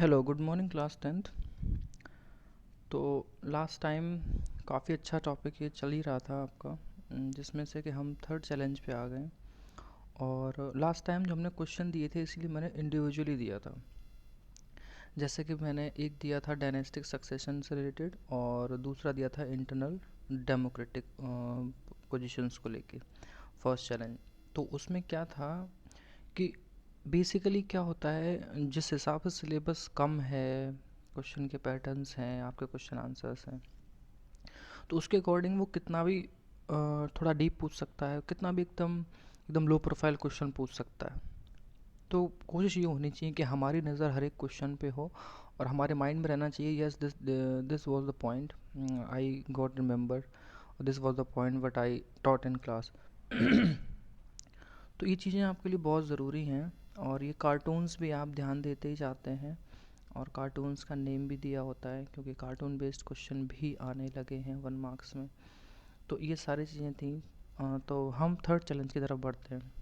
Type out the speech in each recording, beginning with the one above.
Hello, good morning class 10th। तो last time काफ़ी अच्छा टॉपिक ये चल ही रहा था आपका, जिसमें से कि हम थर्ड चैलेंज पे आ गए। और लास्ट टाइम जो हमने क्वेश्चन दिए थे इसीलिए मैंने इंडिविजुअली दिया था। जैसे कि मैंने एक दिया था डायनेस्टिक सक्सेशन से रिलेटेड और दूसरा दिया था इंटरनल डेमोक्रेटिक पोजीशंस को लेके फर्स्ट चैलेंज। तो उसमें क्या था कि बेसिकली क्या होता है, जिस हिसाब से सिलेबस कम है, क्वेश्चन के पैटर्न्स हैं, आपके क्वेश्चन आंसर्स हैं, तो उसके अकॉर्डिंग वो कितना भी थोड़ा डीप पूछ सकता है, कितना भी एकदम एकदम लो प्रोफाइल क्वेश्चन पूछ सकता है। तो कोशिश ये होनी चाहिए कि हमारी नज़र हर एक क्वेश्चन पे हो और हमारे माइंड में रहना चाहिए, yes this was the point I got remember, this was the point what I taught in class. तो ये चीज़ें आपके लिए बहुत ज़रूरी हैं। और ये कार्टून्स भी आप ध्यान देते ही जाते हैं, और कार्टून्स का नेम भी दिया होता है क्योंकि कार्टून बेस्ड क्वेश्चन भी आने लगे हैं 1 मार्क्स में। तो ये सारी चीज़ें थी। तो हम थर्ड चैलेंज की तरफ बढ़ते हैं।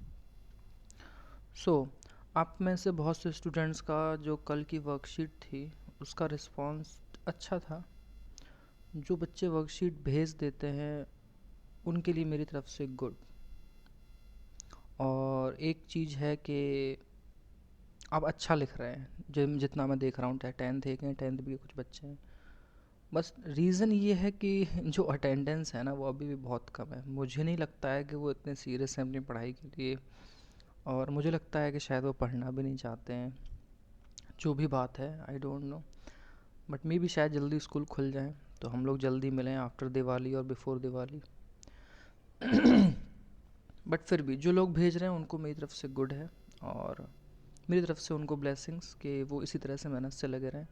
सो आप में से बहुत से स्टूडेंट्स का जो कल की वर्कशीट थी उसका रिस्पांस अच्छा था। जो बच्चे वर्कशीट भेज देते हैं उनके लिए मेरी तरफ से गुड। और एक चीज़ है कि आप अच्छा लिख रहे हैं, जितना मैं देख रहा हूँ, चाहे 10th एक हैं, 10th भी कुछ बच्चे हैं। बस रीज़न ये है कि जो अटेंडेंस है ना वो अभी भी बहुत कम है। मुझे नहीं लगता है कि वो इतने सीरियस हैं अपनी पढ़ाई के लिए, और मुझे लगता है कि शायद वो पढ़ना भी नहीं चाहते हैं। जो भी बात है आई डोंट नो, बट मे भी शायद जल्दी स्कूल खुल जाएं तो हम लोग जल्दी मिलें आफ्टर दिवाली और बिफोर दिवाली। बट फिर भी जो लोग भेज रहे हैं उनको मेरी तरफ से गुड है, और मेरी तरफ से उनको ब्लेसिंग्स कि वो इसी तरह से मेहनत से लगे रहें।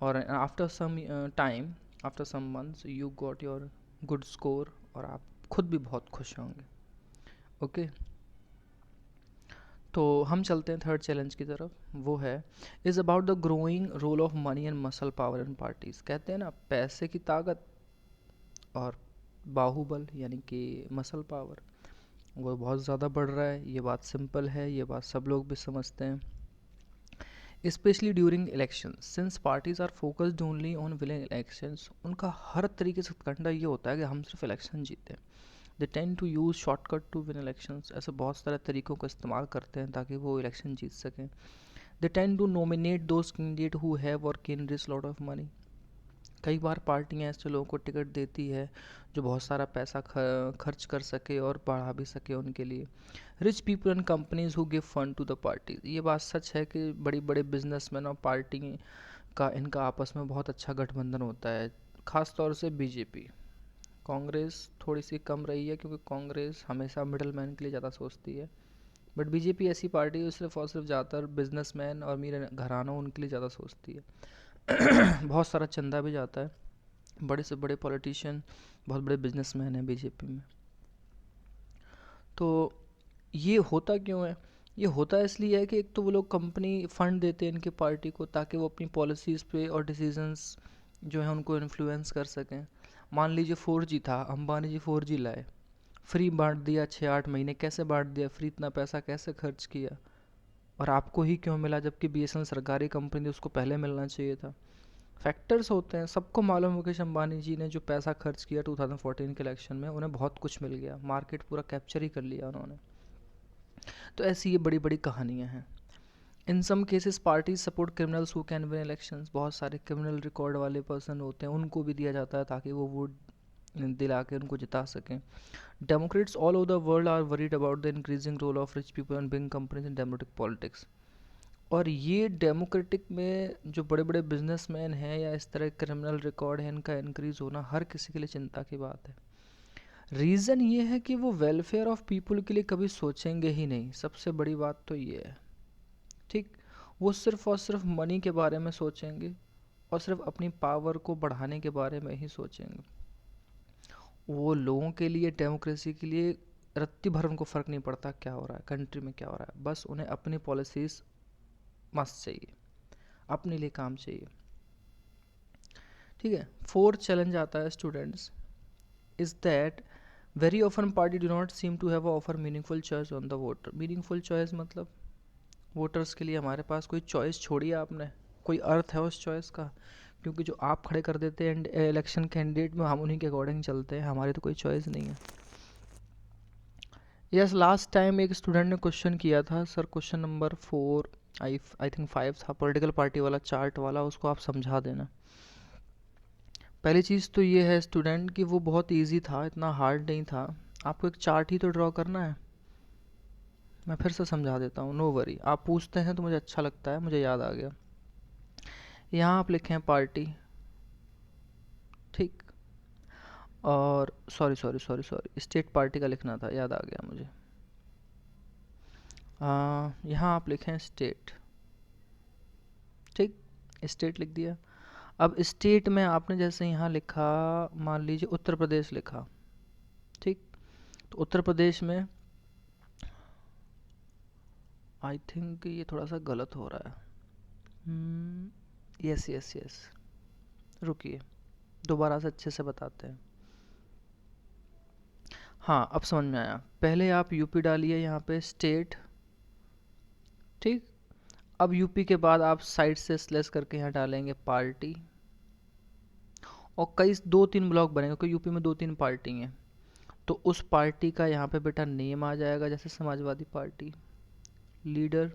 और after some time, after some months you got your good score और आप खुद भी बहुत खुश होंगे। ओके, तो हम चलते हैं थर्ड चैलेंज की तरफ। वो है is about the growing role of money and muscle power in parties. कहते हैं ना, पैसे की ताकत और बाहुबल यानी कि मसल पावर वो बहुत ज़्यादा बढ़ रहा है। ये बात सिंपल है, ये बात सब लोग भी समझते हैं। Specially during election, since parties are focused only on willing elections, उनका हर तरीके से कंडा ये होता है कि हम सिर्फ इलेक्शन जीतें। They tend to use shortcut to win elections, ऐसे बहुत सारे तरीक़ों का इस्तेमाल करते हैं ताकि वो इलेक्शन जीत सकें। They tend to nominate those candidate who have और can raise lot of money. कई बार पार्टियां ऐसे लोगों को टिकट देती है जो बहुत सारा पैसा खर्च कर सके और बढ़ा भी सके उनके लिए। Rich people and companies who give fund to the party, ये बात सच है कि बड़ी बड़े बिजनेसमैन और पार्टी का इनका आपस में बहुत अच्छा गठबंधन होता है। ख़ास तौर से बीजेपी, कांग्रेस थोड़ी सी कम रही है क्योंकि कांग्रेस हमेशा मिडल मैन के लिए ज़्यादा सोचती है। बट बीजेपी ऐसी पार्टी है सिर्फ और सिर्फ ज़्यादातर बिजनेसमैन और मेरे घरानों उनके लिए ज़्यादा सोचती है। बहुत सारा चंदा भी जाता है, बड़े से बड़े पॉलिटिशियन, बहुत बड़े बिजनेसमैन हैं बीजेपी में। तो ये होता क्यों है? ये होता इसलिए है कि एक तो वो लोग कंपनी फ़ंड देते हैं इनकी पार्टी को ताकि वो अपनी पॉलिसीज़ पे और डिसीजंस जो हैं उनको इन्फ्लुएंस कर सकें। मान लीजिए 4G था, अंबानी जी 4G लाए, फ्री बांट दिया 6-8 महीने, कैसे बांट दिया, फ्री इतना पैसा कैसे खर्च किया, और आपको ही क्यों मिला जबकि BSNL सरकारी कंपनी थी, उसको पहले मिलना चाहिए था। फैक्टर्स होते हैं, सबको मालूम है मुकेश अंबानी जी ने जो पैसा खर्च किया 2014 के इलेक्शन में, उन्हें बहुत कुछ मिल गया, मार्केट पूरा कैप्चर ही कर लिया उन्होंने। तो ऐसी ये बड़ी बड़ी कहानियाँ हैं। In some cases parties support criminals who can win elections, बहुत सारे क्रिमिनल रिकॉर्ड वाले पर्सन होते हैं उनको भी दिया जाता है ताकि वो वोट दिला के उनको जिता सकें। Democrats all over the world are worried about the increasing role of rich people and big companies in democratic politics. और ये डेमोक्रेटिक में जो बड़े बड़े बिजनेसमैन हैं या इस तरह क्रिमिनल रिकॉर्ड है इनका इंक्रीज़ होना हर किसी के लिए चिंता की बात है। रीज़न ये है कि वो वेलफेयर ऑफ पीपल के लिए कभी सोचेंगे ही नहीं, सबसे बड़ी बात तो ये है। ठीक, वो सिर्फ और सिर्फ मनी के बारे में सोचेंगे और सिर्फ अपनी पावर को बढ़ाने के बारे में ही सोचेंगे। वो लोगों के लिए, डेमोक्रेसी के लिए रत्ती भर उनको फ़र्क नहीं पड़ता क्या हो रहा है कंट्री में, क्या हो रहा है, बस उन्हें अपनी पॉलिसीज़ मस्त चाहिए, अपने लिए काम चाहिए। ठीक है, फोर्थ चैलेंज आता है students, is that very often party do not seem to have offer meaningful choice on the voter. Meaningful choice मतलब वोटर्स के लिए हमारे पास कोई चॉइस छोड़ी है आपने, कोई अर्थ है उस चॉइस का? क्योंकि जो आप खड़े कर देते हैं इलेक्शन कैंडिडेट में, हम उन्हीं के अकॉर्डिंग चलते हैं, हमारी तो कोई चॉइस नहीं है। यस, लास्ट टाइम एक स्टूडेंट ने क्वेश्चन किया था sir, question number 4, I think 5 था, पॉलिटिकल पार्टी वाला चार्ट वाला, उसको आप समझा देना। पहली चीज़ तो ये है स्टूडेंट कि वो बहुत इजी था, इतना हार्ड नहीं था। आपको एक चार्ट ही तो ड्रॉ करना है। मैं फिर से समझा देता हूँ, नो वरी, आप पूछते हैं तो मुझे अच्छा लगता है, मुझे याद आ गया। यहाँ आप लिखें पार्टी, ठीक, और sorry sorry sorry sorry, state party का लिखना था, याद आ गया मुझे। यहाँ आप लिखें स्टेट, ठीक, स्टेट लिख दिया। अब स्टेट में आपने जैसे यहाँ लिखा, मान लीजिए उत्तर प्रदेश लिखा, ठीक, तो उत्तर प्रदेश में आई थिंक ये थोड़ा सा गलत हो रहा है। यस यस यस, रुकिए, दोबारा से अच्छे से बताते हैं। हाँ, अब समझ में आया। पहले आप यूपी डालिए यहाँ पे स्टेट, ठीक। अब यूपी के बाद आप साइड से स्लेस करके यहाँ डालेंगे पार्टी, और कई 2-3 ब्लॉक बनेंगे क्योंकि यूपी में 2-3 पार्टी हैं। तो उस पार्टी का यहाँ पे बेटा नेम आ जाएगा, जैसे Samajwadi party, leader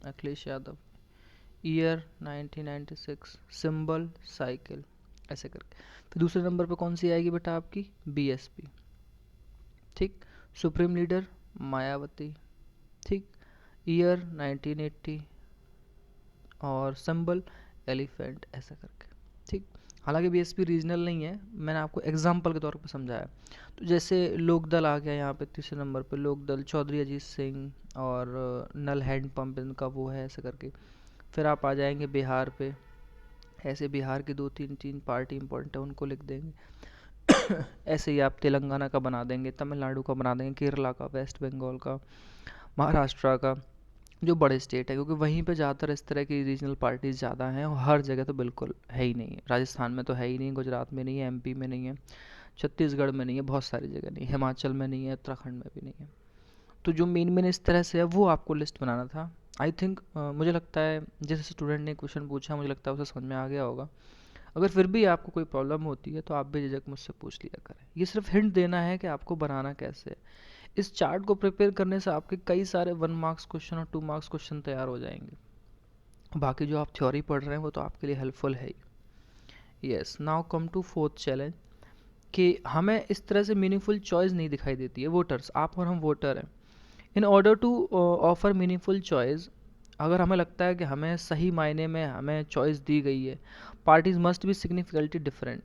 Akhilesh Yadav, year 1996, symbol cycle, ऐसे करके। फिर दूसरे नंबर पे कौन सी आएगी बेटा आपकी, बीएसपी, ठीक। सुप्रीम लीडर मायावती, ठीक। ईयर 1980 और सिंबल एलिफेंट, ऐसा करके, ठीक। हालांकि बीएसपी रीजनल नहीं है, मैंने आपको एग्जाम्पल के तौर पर समझाया। तो जैसे लोकदल आ गया यहाँ पे तीसरे नंबर पे, लोकदल चौधरी अजीत सिंह, और नल हैंड पंप इनका वो है, ऐसे करके। फिर आप आ जाएंगे बिहार पे, ऐसे बिहार की 2-3 पार्टी इंपॉर्टेंट है, उनको लिख देंगे। ऐसे ही आप तेलंगाना का बना देंगे, तमिलनाडु का बना देंगे, केरला का, वेस्ट बंगाल का, महाराष्ट्र का, जो बड़े स्टेट है, क्योंकि वहीं पे ज़्यादातर इस तरह की रीजनल पार्टीज़ ज़्यादा हैं, और हर जगह तो बिल्कुल है ही नहीं है। राजस्थान में तो है ही नहीं, गुजरात में नहीं है, एमपी में नहीं है, छत्तीसगढ़ में नहीं है, बहुत सारी जगह नहीं, हिमाचल में नहीं है, उत्तराखंड में भी नहीं है। तो जो मेन मेन इस तरह से है वो आपको लिस्ट बनाना था। आई थिंक मुझे लगता है जिस स्टूडेंट ने क्वेश्चन पूछा, मुझे लगता है उसे समझ में आ गया होगा। अगर फिर भी आपको कोई प्रॉब्लम होती है तो आप बेझिझक मुझसे पूछ लिया करें। ये सिर्फ हिंट देना है कि आपको बनाना कैसे है। इस चार्ट को प्रिपेयर करने से आपके कई सारे 1 मार्क्स क्वेश्चन और 2 मार्क्स क्वेश्चन तैयार हो जाएंगे। बाकी जो आप थ्योरी पढ़ रहे हैं वो तो आपके लिए हेल्पफुल है ही। Yes, now come to fourth challenge, कि हमें इस तरह से मीनिंगफुल चॉइस नहीं दिखाई देती है। वोटर्स, आप और हम वोटर हैं। In order to offer meaningful choice, अगर हमें लगता है कि हमें सही मायने में हमें चॉइस दी गई है, parties must be significantly different.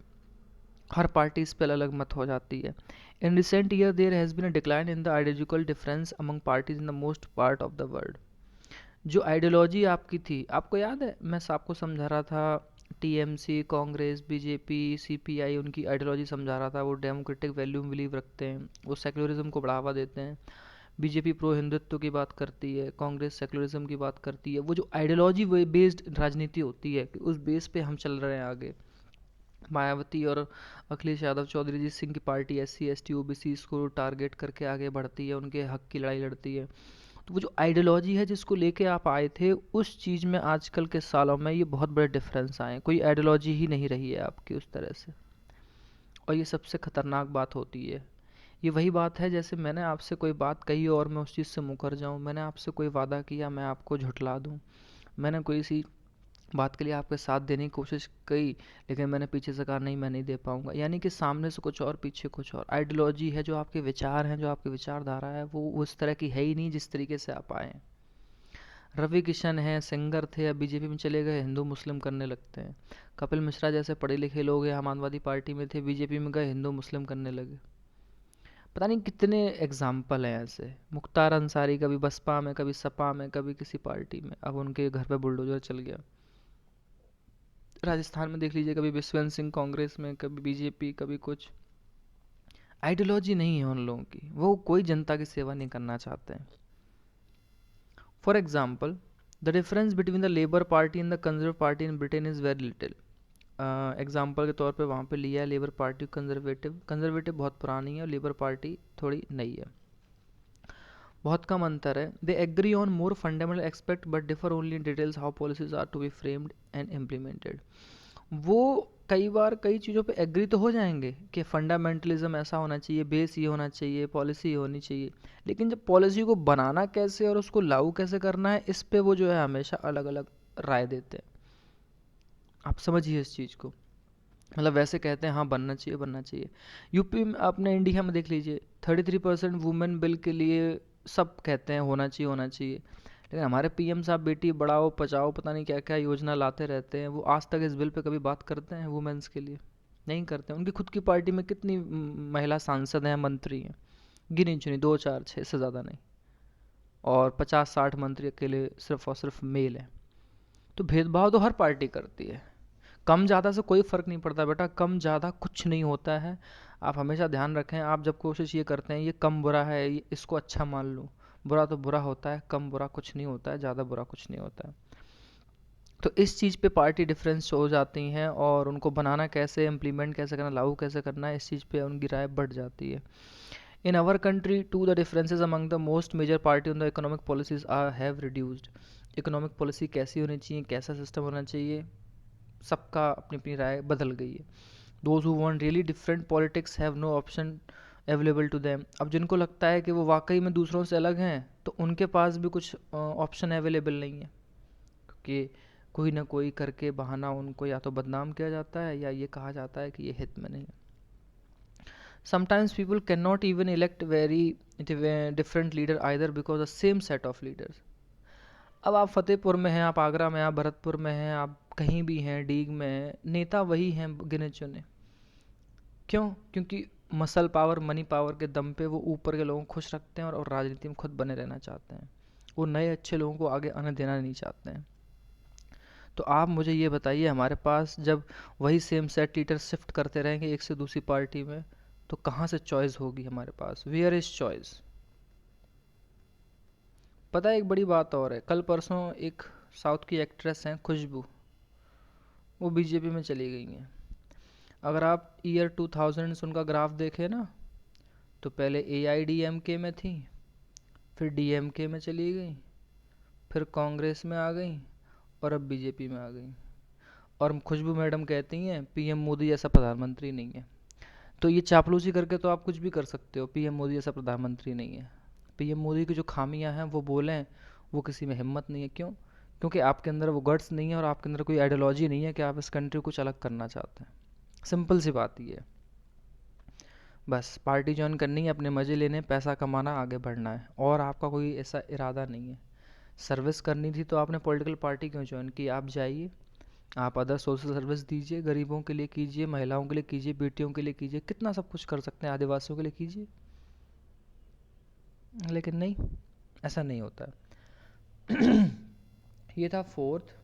हर पार्टी इस पर अलग मत हो जाती है। In recent year there has been a decline in the ideological difference among parties in the most part of the world. जो आइडियोलॉजी आपकी थी, आपको याद है मैं आपको समझा रहा था, टीएमसी, कांग्रेस, बीजेपी, सीपीआई, उनकी आइडियोलॉजी समझा रहा था। वो डेमोक्रेटिक वैल्यू में बिलीव रखते हैं, वो सेक्युलरिज्म को बढ़ावा देते हैं। बीजेपी प्रो हिंदुत्व की बात करती है, कांग्रेस सेक्युलरिज्म की बात करती है। वो जो आइडियोलॉजी बेस्ड राजनीति होती है कि उस बेस पे हम चल रहे हैं आगे। मायावती और अखिलेश यादव, चौधरी अजीत सिंह की पार्टी SC ST OBC को टारगेट करके आगे बढ़ती है, उनके हक की लड़ाई लड़ती है। तो वो जो आइडियोलॉजी है जिसको लेके आप आए थे, उस चीज़ में आजकल के सालों में ये बहुत बड़े डिफरेंस आए हैं। कोई आइडियोलॉजी ही नहीं रही है आपकी उस तरह से, और ये सबसे ख़तरनाक बात होती है। ये वही बात है जैसे मैंने आपसे कोई बात कही और मैं उस चीज़ से मुकर जाऊँ, मैंने आपसे कोई वादा किया मैं आपको झुठला दूँ, मैंने कोई सी बात के लिए आपके साथ देने की कोशिश की, लेकिन मैंने पीछे से कहा नहीं मैं नहीं दे पाऊंगा। यानी कि सामने से कुछ और पीछे कुछ और। आइडियोलॉजी है, जो आपके विचार हैं, जो आपकी विचारधारा है, वो उस तरह की है ही नहीं जिस तरीके से आप आए हैं। रवि किशन है, सिंगर थे, अब बीजेपी में चले गए, हिंदू मुस्लिम करने लगते हैं। कपिल मिश्रा जैसे पढ़े लिखे लोग हैं, समाजवादी पार्टी में थे, बीजेपी में गए, हिंदू मुस्लिम करने लगे। पता नहीं कितने एग्जाम्पल हैं ऐसे। मुख्तार अंसारी कभी बसपा में, कभी सपा में, कभी किसी पार्टी में, अब उनके घर पे बुलडोजर चल गया। राजस्थान में देख लीजिए, कभी विश्वंत सिंह कांग्रेस में, कभी बीजेपी, कभी कुछ। आइडियोलॉजी नहीं है उन लोगों की, वो कोई जनता की सेवा नहीं करना चाहते हैं। For example, the difference between the labour party and the conservative party in Britain is very little. Example के तौर पे वहाँ पे लिया है लेबर पार्टी, कंजर्वेटिव। कंजर्वेटिव बहुत पुरानी है और लेबर पार्टी थोड़ी नई है। बहुत कम अंतर है। They agree on more fundamental expect but differ only in details how policies are to be framed and implemented. वो कई बार कई चीज़ों पे एग्री तो हो जाएंगे कि फंडामेंटलिज्म ऐसा होना चाहिए, बेस ये होना चाहिए, पॉलिसी ये होनी चाहिए, लेकिन जब पॉलिसी को बनाना कैसे और उसको लागू कैसे करना है, इस पे वो जो है हमेशा अलग अलग राय देते हैं। आप समझिए इस चीज़ को। मतलब वैसे कहते हैं हाँ बनना चाहिए बनना चाहिए। यूपी में आपने, इंडिया में देख लीजिए, 33% वुमेन बिल के लिए सब कहते हैं होना चाहिए होना चाहिए, लेकिन हमारे पीएम साहब बेटी बढ़ाओ बचाओ पता नहीं क्या क्या योजना लाते रहते हैं, वो आज तक इस बिल पे कभी बात करते हैं वुमेन्स के लिए? नहीं करते हैं। उनकी खुद की पार्टी में कितनी महिला सांसद हैं, मंत्री हैं? गिनी चुनी, 2 4 6 से ज़्यादा नहीं। और 50 60 मंत्री अकेले सिर्फ और सिर्फ मेल हैं। तो भेदभाव तो हर पार्टी करती है। कम ज़्यादा से कोई फ़र्क नहीं पड़ता बेटा, कम ज़्यादा कुछ नहीं होता है। आप हमेशा ध्यान रखें, आप जब कोशिश ये करते हैं ये कम बुरा है, ये इसको अच्छा मान लो, बुरा तो बुरा होता है, कम बुरा कुछ नहीं होता है, ज़्यादा बुरा कुछ नहीं होता है। तो इस चीज़ पे पार्टी डिफरेंस हो जाती हैं, और उनको बनाना कैसे, इम्प्लीमेंट कैसे करना, लागू कैसे करना है, इस चीज़ पे उनकी राय बढ़ जाती है। In our country to the differences among the most major party on the economic policies are have reduced. Economic policy कैसी होनी चाहिए, कैसा सिस्टम होना चाहिए, सबका अपनी अपनी राय बदल गई है। Those who want really different politics have no option available to them. अब जिनको लगता है कि वो वाकई में दूसरों से अलग हैं, तो उनके पास भी कुछ ऑप्शन अवेलेबल नहीं है, क्योंकि कोई ना कोई करके बहाना उनको या तो बदनाम किया जाता है या ये कहा जाता है कि ये हित में नहीं है। Sometimes people can not even elect very different leader either because the same set of leaders. अब आप फतेहपुर में हैं, आप आगरा में, आप भरतपुर में हैं, आप कहीं भी हैं, डीग में हैं, नेता वही हैं गिने चुने। क्यों? क्योंकि मसल पावर, मनी पावर के दम पे वो ऊपर के लोगों को खुश रखते हैं, और राजनीति में खुद बने रहना चाहते हैं। वो नए अच्छे लोगों को आगे आने देना नहीं चाहते हैं। तो आप मुझे ये बताइए, हमारे पास जब वही सेम सेट लीडर शिफ्ट करते रहेंगे एक से दूसरी पार्टी में, तो कहाँ से चॉइस होगी हमारे पास? Where is choice? पता है एक बड़ी बात और है, कल परसों एक साउथ की एक्ट्रेस हैं खुशबू, वो बीजेपी में चली गई हैं। अगर आप ईयर 2000 उनका ग्राफ देखें ना, तो पहले AIDMK में थी, फिर DMK में चली गई, फिर कांग्रेस में आ गई, और अब बीजेपी में आ गई। और खुशबू मैडम कहती हैं PM मोदी जैसा प्रधानमंत्री नहीं है। तो ये चापलूसी करके तो आप कुछ भी कर सकते हो, PM मोदी जैसा प्रधानमंत्री नहीं है। PM मोदी की जो खामियां हैं वो बोलें, वो किसी में हिम्मत नहीं है। क्यों? क्योंकि आपके अंदर वो गट्स नहीं है, और आपके अंदर कोई आइडियोलॉजी नहीं है कि आप इस कंट्री को कुछ अलग करना चाहते हैं। सिंपल सी बात ये है। बस पार्टी ज्वाइन करनी है, अपने मज़े लेने, पैसा कमाना, आगे बढ़ना है, और आपका कोई ऐसा इरादा नहीं है। सर्विस करनी थी तो आपने पॉलिटिकल पार्टी क्यों ज्वाइन की? आप जाइए, आप अदर सोशल सर्विस दीजिए, गरीबों के लिए कीजिए, महिलाओं के लिए कीजिए, बेटियों के लिए कीजिए, कितना सब कुछ कर सकते हैं, आदिवासियों के लिए कीजिए। लेकिन नहीं, ऐसा नहीं होता है। ये था फोर्थ।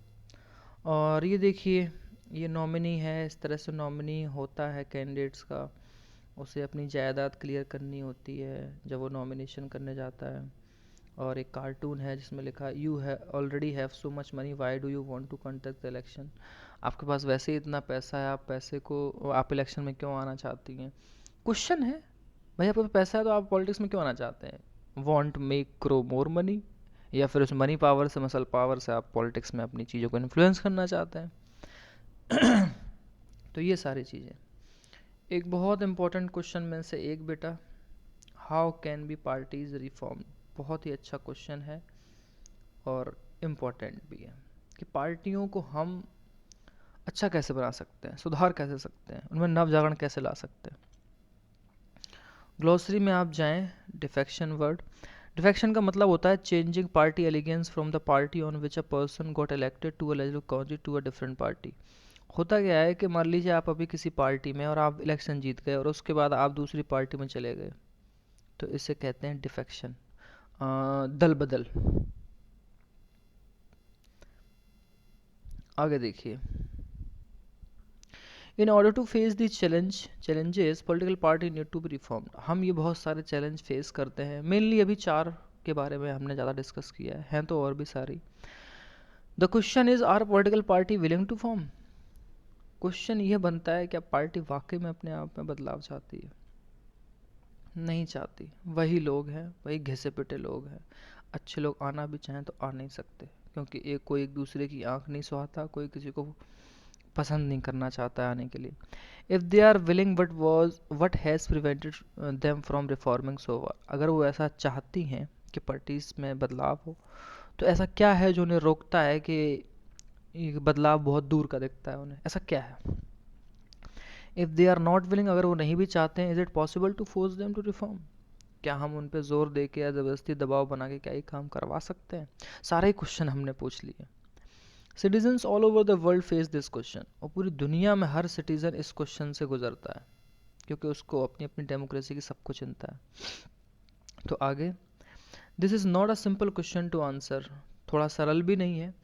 और ये देखिए, ये नॉमिनी है, इस तरह से नॉमिनी होता है कैंडिडेट्स का। उसे अपनी जायदाद क्लियर करनी होती है जब वो नॉमिनेशन करने जाता है। और एक कार्टून है जिसमें लिखा यू है already have so much money, why do you want to contest the election. आपके पास वैसे ही इतना पैसा है, आप इलेक्शन में क्यों आना चाहती हैं? क्वेश्चन है भाई, आपके पास पैसा है तो आप पॉलिटिक्स में क्यों आना चाहते हैं? Want make grow more money, या फिर उस मनी पावर से, मसल पावर से आप पॉलिटिक्स में अपनी चीज़ों को इन्फ्लुएंस करना चाहते हैं? तो ये सारी चीज़ें। एक बहुत इंपॉर्टेंट क्वेश्चन में से एक बेटा, how can be parties reform. बहुत ही अच्छा क्वेश्चन है और इम्पॉर्टेंट भी है कि पार्टियों को हम अच्छा कैसे बना सकते हैं, सुधार कैसे सकते हैं, उनमें नव जागरण कैसे ला सकते हैं। ग्लॉसरी में आप जाएं, डिफेक्शन वर्ड। डिफेक्शन का मतलब होता है changing party allegiance from the party on which a person got elected to a legislative council to a different party. होता क्या है कि मान लीजिए आप अभी किसी पार्टी में और आप इलेक्शन जीत गए, और उसके बाद आप दूसरी पार्टी में चले गए, तो इसे कहते हैं डिफेक्शन, दल बदल। आगे देखिए, in order to face the challenges political party need to be reformed. हम ये बहुत सारे चैलेंज फेस करते हैं, मेनली अभी 4 के बारे में हमने ज़्यादा डिस्कस किया है, हैं तो और भी सारी। The question is, are political party willing to form. Question यह बनता है क्या पार्टी वाकई में अपने आप में बदलाव चाहती है? नहीं चाहती। वही लोग हैं, वही घिसे पिटे लोग हैं। अच्छे लोग आना भी चाहें तो आ नहीं सकते, क्योंकि एक कोई एक दूसरे की आंख नहीं सुहाता, कोई किसी को पसंद नहीं करना चाहता है आने के लिए। If they are willing, what has prevented them from reforming so far. अगर वो ऐसा चाहती हैं कि पार्टीज में बदलाव हो, तो ऐसा क्या है जो उन्हें रोकता है कि ये बदलाव बहुत दूर का दिखता है उन्हें, ऐसा क्या है? If they are not willing, अगर वो नहीं भी चाहते हैं, is it possible to force them to reform? क्या हम उन पे जोर दे के या ज़बरदस्ती दबाव बना के क्या ये काम करवा सकते हैं? सारे क्वेश्चन हमने पूछ लिए। Citizens all over the world face this question, और पूरी दुनिया में हर सिटीजन इस क्वेश्चन से गुजरता है, क्योंकि उसको अपनी अपनी डेमोक्रेसी की सबको चिंता है। तो आगे, this is not a simple question to answer, थोड़ा सरल भी नहीं है।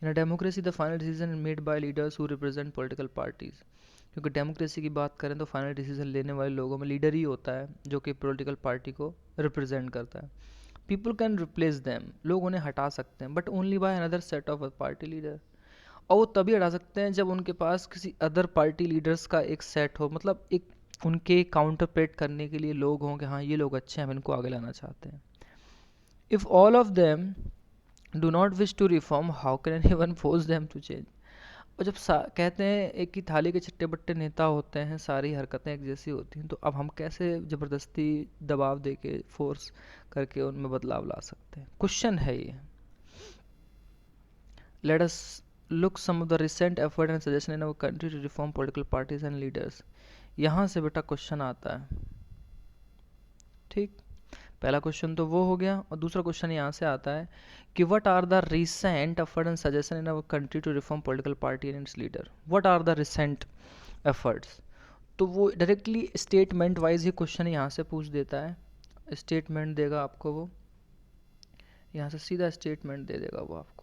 In a democracy the final decision made by leaders who represent political parties. क्योंकि डेमोक्रेसी की बात करें तो फाइनल डिसीजन लेने वाले लोगों में लीडर ही होता है जो कि पॉलिटिकल पार्टी को रिप्रेजेंट करता है। पीपल कैन रिप्लेस दैम, लोग उन्हें हटा सकते हैं, but only by another set of party leader. और वो तभी हटा सकते हैं जब उनके पास किसी अदर पार्टी लीडर्स का एक सेट हो, मतलब एक उनके काउंटरपेट करने के लिए लोग हों कि हाँ ये लोग अच्छे हैं, हम इनको आगे लाना चाहते हैं। If all of them do not wish to reform, how can anyone force them to change. और जब कहते हैं एक ही थाली के चट्टे बट्टे नेता होते हैं, सारी हरकतें एक जैसी होती हैं, तो अब हम कैसे ज़बरदस्ती दबाव दे के फोर्स करके उनमें बदलाव ला सकते हैं? क्वेश्चन है ये। Let us look some of the recent effort and suggestion in our country to reform political parties and leaders. यहाँ से बेटा क्वेश्चन आता है, ठीक। पहला क्वेश्चन तो वो हो गया, और दूसरा क्वेश्चन यहाँ से आता है कि what are the recent effort and suggestion in our country to reform political party and its leader. What are the recent efforts. तो वो डायरेक्टली स्टेटमेंट वाइज ही क्वेश्चन यहाँ से पूछ देता है। स्टेटमेंट देगा आपको वो, यहाँ से सीधा स्टेटमेंट दे देगा वो आपको।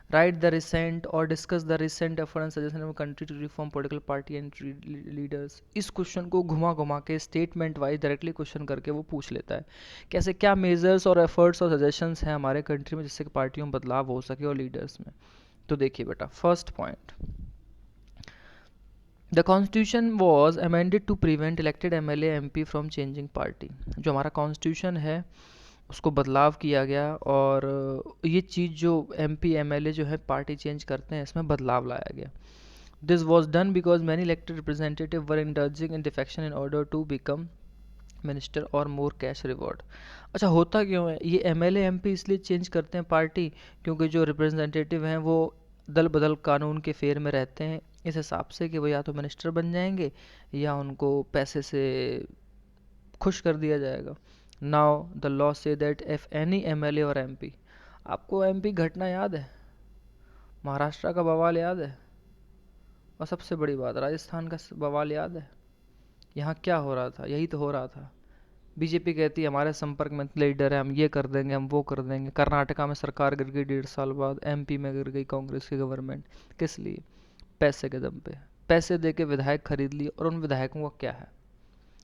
Write the recent or discuss the recent effort and suggestion of country to reform political party and leaders. इस क्वेश्चन को घुमा घुमा के स्टेटमेंट वाइज डायरेक्टली क्वेश्चन करके वो पूछ लेता है कैसे क्या मेजर्स और एफर्ट्स और सजेशंस हैं हमारे कंट्री में जिससे कि पार्टियों में बदलाव हो सके और लीडर्स में। तो देखिए बेटा, first point, the constitution was amended to prevent elected MLA MP from changing party. जो हमारा कॉन्स्टिट्यूशन है उसको बदलाव किया गया, और ये चीज़ जो एमपी एमएलए जो है पार्टी चेंज करते हैं, इसमें बदलाव लाया गया। This was done because many elected representative were indulging in defection in order to become minister or more cash reward. अच्छा, होता क्यों है ये एमएलए एमपी इसलिए चेंज करते हैं पार्टी, क्योंकि जो रिप्रेजेंटेटिव हैं वो दल बदल कानून के फेर में रहते हैं, इस हिसाब से कि वो या तो मिनिस्टर बन जाएंगे या उनको पैसे से खुश कर दिया जाएगा। Now the law say that if any MLA और एमपी, आपको एमपी घटना याद है, महाराष्ट्र का बवाल याद है, और सबसे बड़ी बात राजस्थान का बवाल याद है। यहाँ क्या हो रहा था? यही तो हो रहा था। बीजेपी कहती है हमारे संपर्क में लीडर है, हम ये कर देंगे, हम वो कर देंगे। कर्नाटका में सरकार गिर गई 1.5 साल बाद, एमपी में गिर गई कांग्रेस की गवर्नमेंट। किस लिए? पैसे के दम पे। पैसे दे के विधायक खरीद लिए, और उन विधायकों का क्या है?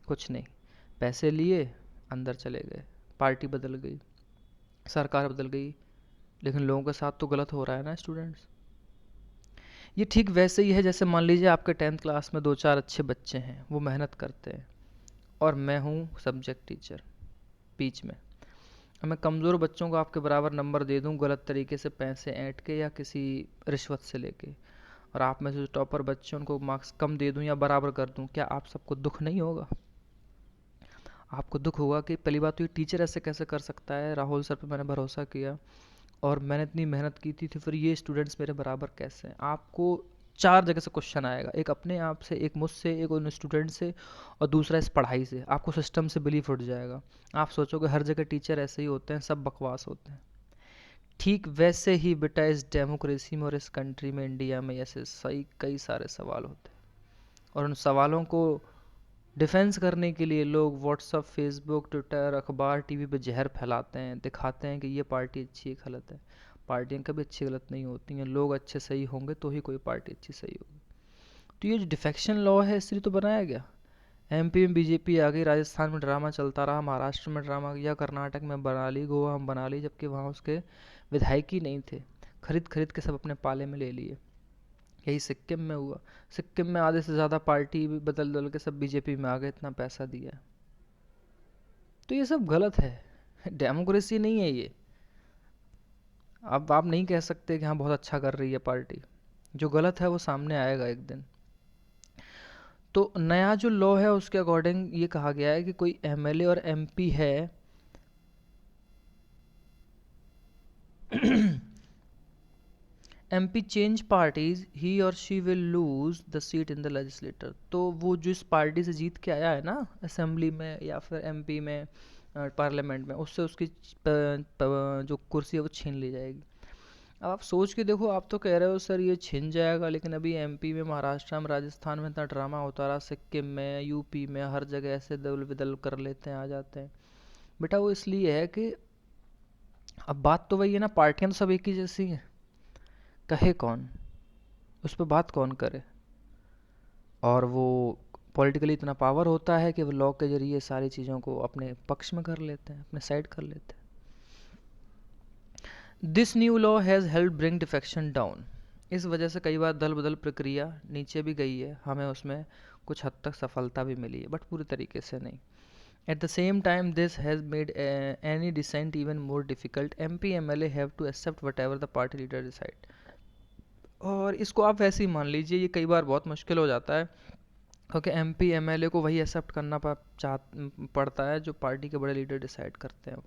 कुछ नहीं। पैसे लिए, अंदर चले गए, पार्टी बदल गई, सरकार बदल गई, लेकिन लोगों के साथ तो गलत हो रहा है ना स्टूडेंट्स। ये ठीक वैसे ही है जैसे मान लीजिए आपके 10th क्लास में 2-4 अच्छे बच्चे हैं, वो मेहनत करते हैं, और मैं हूँ सब्जेक्ट टीचर बीच में। अब मैं कमज़ोर बच्चों को आपके बराबर नंबर दे दूँ गलत तरीके से, पैसे ऐंठ के या किसी रिश्वत से लेके, और आप में से जो टॉपर बच्चे उनको मार्क्स कम दे दूँ या बराबर कर दूँ, क्या आप सबको दुख नहीं होगा? आपको दुख होगा कि पहली बात तो ये टीचर ऐसे कैसे कर सकता है, राहुल सर पे मैंने भरोसा किया और मैंने इतनी मेहनत की थी, तो फिर ये स्टूडेंट्स मेरे बराबर कैसे हैं? आपको 4 जगह से क्वेश्चन आएगा, एक अपने आप से, एक मुझसे, एक उन स्टूडेंट से, और दूसरा इस पढ़ाई से। आपको सिस्टम से बिलीफ उठ जाएगा, आप सोचोगे हर जगह टीचर ऐसे ही होते हैं, सब बकवास होते हैं। ठीक वैसे ही बेटा इस डेमोक्रेसी में और इस कंट्री में, इंडिया में, ऐसे सही कई सारे सवाल होते हैं, और उन सवालों को डिफेंस करने के लिए लोग व्हाट्सअप, फेसबुक, ट्विटर, अखबार, टीवी पे जहर फैलाते हैं, दिखाते हैं कि ये पार्टी अच्छी है, गलत है। पार्टियाँ कभी अच्छी गलत नहीं होती हैं, लोग अच्छे सही होंगे तो ही कोई पार्टी अच्छी सही होगी। तो ये जो डिफेक्शन लॉ है इसलिए तो बनाया गया। एमपी में बीजेपी आ गई, राजस्थान में ड्रामा चलता रहा, महाराष्ट्र में ड्रामा किया, कर्नाटक में बना ली, गोवा में बना ली, जबकि वहाँ उसके विधायक ही नहीं थे, खरीद खरीद के सब अपने पाले में ले लिए। यही सिक्किम में हुआ। सिक्किम में आधे से ज़्यादा पार्टी भी बदल बदल के सब बीजेपी में आ गए, इतना पैसा दिया है। तो ये सब गलत है, डेमोक्रेसी नहीं है ये। अब आप नहीं कह सकते कि हाँ बहुत अच्छा कर रही है पार्टी, जो गलत है वो सामने आएगा एक दिन। तो नया जो लॉ है उसके अकॉर्डिंग ये कहा गया है कि कोई एमएलए और एमपी है एमपी चेंज पार्टीज ही और she will lose the seat in the legislator. तो वो जिस पार्टी से जीत के आया है ना असेंबली में या फिर एमपी में, पार्लियामेंट में, उससे उसकी जो कुर्सी है वो छीन ली जाएगी। अब आप सोच के देखो, आप तो कह रहे हो सर ये छिन जाएगा, लेकिन अभी एमपी में, महाराष्ट्र में, राजस्थान में इतना ड्रामा होता रहा, सिक्किम में, यूपी में, हर जगह ऐसे दल बदल कर लेते हैं, आ जाते हैं। बेटा वो इसलिए है कि अब बात तो वही है ना, पार्टियां तो सब एक ही जैसी हैं, कहे कौन, उस पर बात कौन करे। और वो पॉलिटिकली इतना पावर होता है कि वो लॉ के जरिए सारी चीज़ों को अपने पक्ष में कर लेते हैं, अपने साइड कर लेते हैं। This new law has help bring defection down. इस वजह से कई बार दल बदल प्रक्रिया नीचे भी गई है, हमें उसमें कुछ हद तक सफलता भी मिली है, बट पूरी तरीके से नहीं। At the same time this has made any dissent even more difficult. M P M L A have to accept whatever the party leader decide. और इसको आप वैसे ही मान लीजिए, ये कई बार बहुत मुश्किल हो जाता है, क्योंकि M P M L A को वही एक्सेप्ट करना पड़ता है जो पार्टी के बड़े लीडर डिसाइड करते हैं।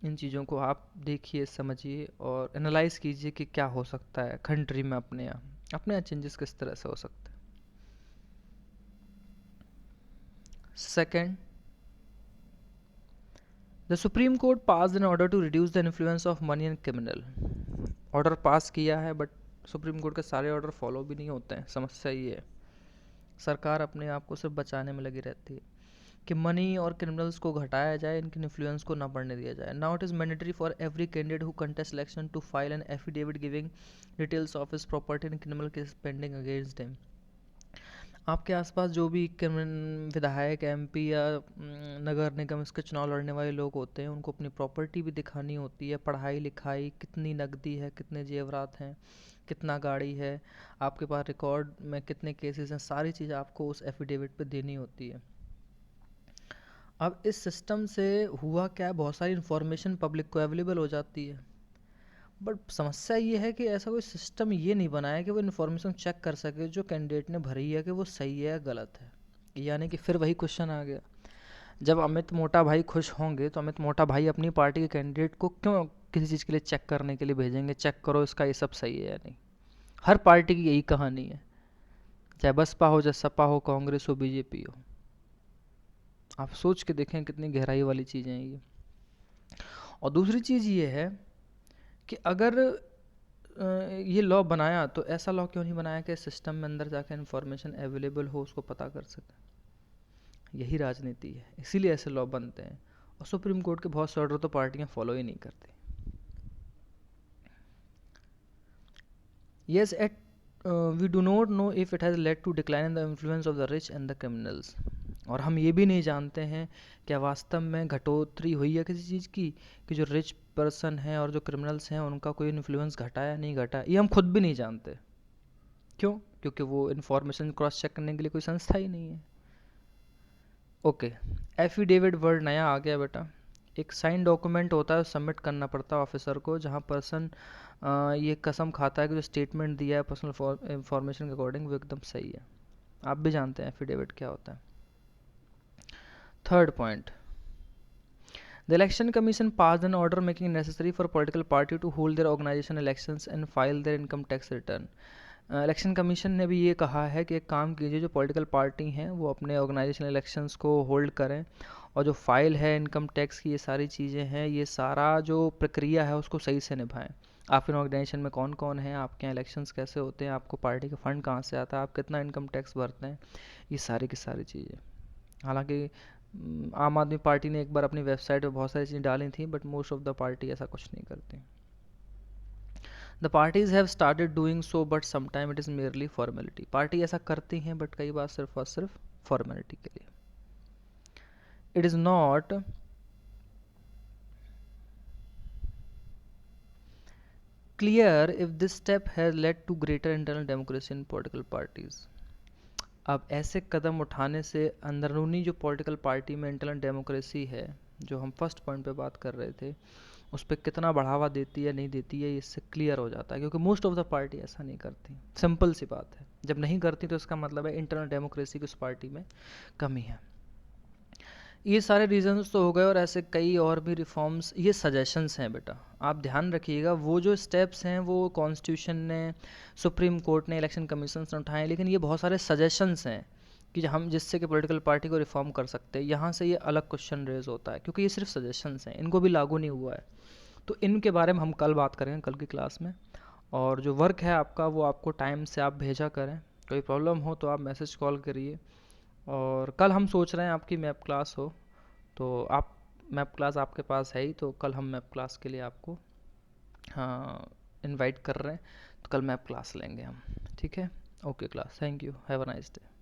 इन चीज़ों को आप देखिए, समझिए और एनालाइज कीजिए कि क्या हो सकता है कंट्री में अपने यहाँ चेंजेस किस तरह से हो सकते हैं। Second, the supreme court pass an order to reduce the influence of money and criminal. Order pass किया है, बट सुप्रीम कोर्ट के सारे ऑर्डर फॉलो भी नहीं होते हैं। समस्या ये है, सरकार अपने आप को सिर्फ बचाने में लगी रहती है कि मनी और क्रिमिनल्स को घटाया जाए, इनके इन्फ्लुएंस को ना बढ़ने दिया जाए। Now it is mandatory for every candidate who contest election to file an affidavit giving details of his property and criminal case pending against him. आपके आसपास जो भी विधायक, एमपी या नगर निगम इसके चुनाव लड़ने वाले लोग होते हैं, उनको अपनी प्रॉपर्टी भी दिखानी होती है, पढ़ाई लिखाई, कितनी नकदी है, कितने जेवरात हैं, कितना गाड़ी है, आपके पास रिकॉर्ड में कितने केसेस हैं, सारी चीज़ आपको उस एफिडेविट पे देनी होती है। अब इस सिस्टम से हुआ क्या, बहुत सारी इन्फॉर्मेशन पब्लिक को अवेलेबल हो जाती है, बट समस्या ये है कि ऐसा कोई सिस्टम ये नहीं बना है कि वो इन्फॉर्मेशन चेक कर सके जो कैंडिडेट ने भरी है कि वो सही है या गलत है। यानी कि फिर वही क्वेश्चन आ गया, जब अमित मोटा भाई खुश होंगे तो अमित मोटा भाई अपनी पार्टी के कैंडिडेट को क्यों किसी चीज़ के लिए चेक करने के लिए भेजेंगे, चेक करो इसका ये सब सही है या नहीं। हर पार्टी की यही कहानी है, चाहे बसपा हो, चाहे सपा हो, कांग्रेस हो, बीजेपी हो। आप सोच के देखें कितनी गहराई वाली चीज़ें हैं ये। और दूसरी चीज़ ये है कि अगर ये लॉ बनाया तो ऐसा लॉ क्यों नहीं बनाया कि सिस्टम में अंदर जाकर इन्फॉर्मेशन अवेलेबल हो, उसको पता कर सके। यही राजनीति है, इसीलिए ऐसे लॉ बनते हैं। और सुप्रीम कोर्ट के बहुत से ऑर्डर तो पार्टियां फॉलो ही नहीं करती। Yes, at we do not know if it has led to decline in the influence of the rich and the criminals. और हम ये भी नहीं जानते हैं क्या वास्तव में घटोतरी हुई है किसी चीज़ की, कि जो रिच पर्सन हैं और जो क्रिमिनल्स हैं उनका कोई इन्फ्लुएंस घटा या नहीं घटा, ये हम खुद भी नहीं जानते। क्यों? क्योंकि वो इन्फॉर्मेशन क्रॉस चेक करने के लिए कोई संस्था ही नहीं है। ओके, एफिडेविट वर्ड नया आ गया बेटा। एक साइन डॉक्यूमेंट होता है, सबमिट करना पड़ता है ऑफिसर को, जहाँ पर्सन ये कसम खाता है कि जो स्टेटमेंट दिया है पर्सनल इंफॉर्मेशन के अकॉर्डिंग वो एकदम सही है। आप भी जानते हैं एफिडेविट क्या होता है। Third point, the election commission passed an order making it necessary for political party to hold their organization elections and file their income tax return। Election commission ने भी ये कहा है कि एक काम कीजिए, जो पॉलिटिकल पार्टी हैं वो अपने ऑर्गेनाइजेशन इलेक्शंस को होल्ड करें, और जो फाइल है इनकम टैक्स की, ये सारी चीज़ें हैं, ये सारा जो प्रक्रिया है उसको सही से निभाएं। आपके ऑर्गेनाइजेशन में कौन कौन है, आपके यहाँ इलेक्शंस कैसे होते हैं, आपको पार्टी का फंड कहाँ से आता है, आप कितना इनकम टैक्स भरते हैं, ये सारी की सारी चीज़ें। हालांकि आम आदमी पार्टी ने एक बार अपनी वेबसाइट पर बहुत सारी चीज़ें डाली थी, but most of the party ऐसा कुछ नहीं करती। The parties have started doing so, but sometime it is merely formality. Party ऐसा करती हैं, बट कई बार सिर्फ और सिर्फ फॉर्मेलिटी के लिए। It is not clear if this step has led to greater internal democracy in political parties. अब ऐसे कदम उठाने से अंदरूनी जो पॉलिटिकल पार्टी में इंटरनल डेमोक्रेसी है, जो हम फर्स्ट पॉइंट पे बात कर रहे थे, उस पर कितना बढ़ावा देती है नहीं देती है, इससे क्लियर हो जाता है, क्योंकि मोस्ट ऑफ द पार्टी ऐसा नहीं करती। सिंपल सी बात है, जब नहीं करती तो इसका मतलब है इंटरनल डेमोक्रेसी की उस पार्टी में कमी है। ये सारे रीजंस तो हो गए, और ऐसे कई और भी रिफॉर्म्स, ये सजेशंस हैं बेटा, आप ध्यान रखिएगा। वो जो स्टेप्स हैं वो कॉन्स्टिट्यूशन ने, सुप्रीम कोर्ट ने, इलेक्शन कमीशन ने उठाए, लेकिन ये बहुत सारे सजेशंस हैं कि हम जिससे कि पॉलिटिकल पार्टी को रिफॉर्म कर सकते हैं। यहाँ से ये अलग क्वेश्चन रेज होता है, क्योंकि ये सिर्फ सजेशंस हैं, इनको भी लागू नहीं हुआ है। तो इनके बारे में हम कल बात करेंगे, कल की क्लास में। और जो वर्क है आपका, वो आपको टाइम से आप भेजा करें। कोई प्रॉब्लम हो तो आप मैसेज कॉल करिए। और कल हम सोच रहे हैं आपकी मैप क्लास हो, तो आप, मैप क्लास आपके पास है ही, तो कल हम मैप क्लास के लिए आपको, हाँ, इनवाइट कर रहे हैं। तो कल मैप क्लास लेंगे हम, ठीक है। Okay class, thank you, have a nice day.